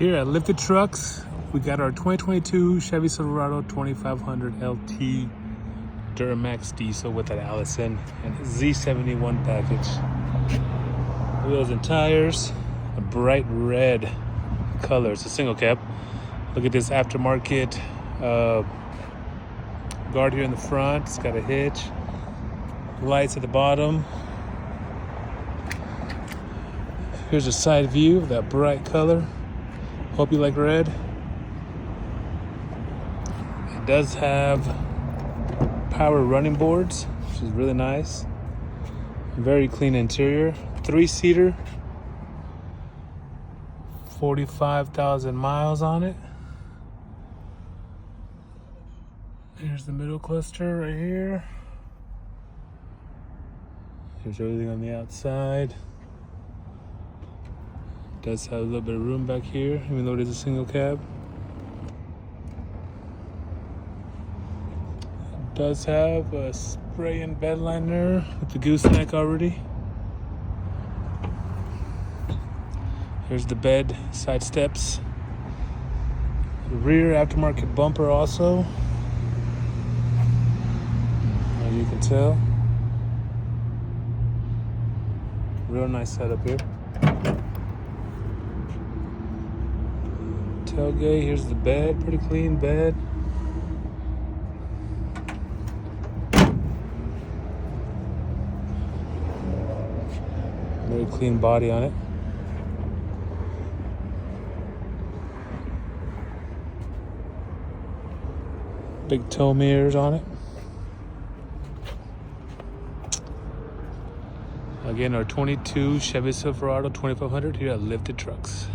Here at Lifted Trucks, we got our 2022 Chevy Silverado 2500 LT Duramax diesel with an Allison and Z71 package. Wheels and tires, a bright red color. It's a single cab. Look at this aftermarket guard here in the front. It's got a hitch. Lights at the bottom. Here's a side view of that bright color. Hope you like red. It does have power running boards, which is really nice. Very clean interior. 3-seater. 45,000 miles on it. Here's the middle cluster right here. Here's everything on the outside. Does have a little bit of room back here, even though it is a single cab. It does have a spray-in bed liner with the gooseneck already. Here's the bed side steps. The rear aftermarket bumper also, as you can tell. Real nice setup here. Tailgate, here's the bed, pretty clean bed. Very clean body on it. Big tow mirrors on it. Again, our 22 Chevy Silverado 2500 here at Lifted Trucks.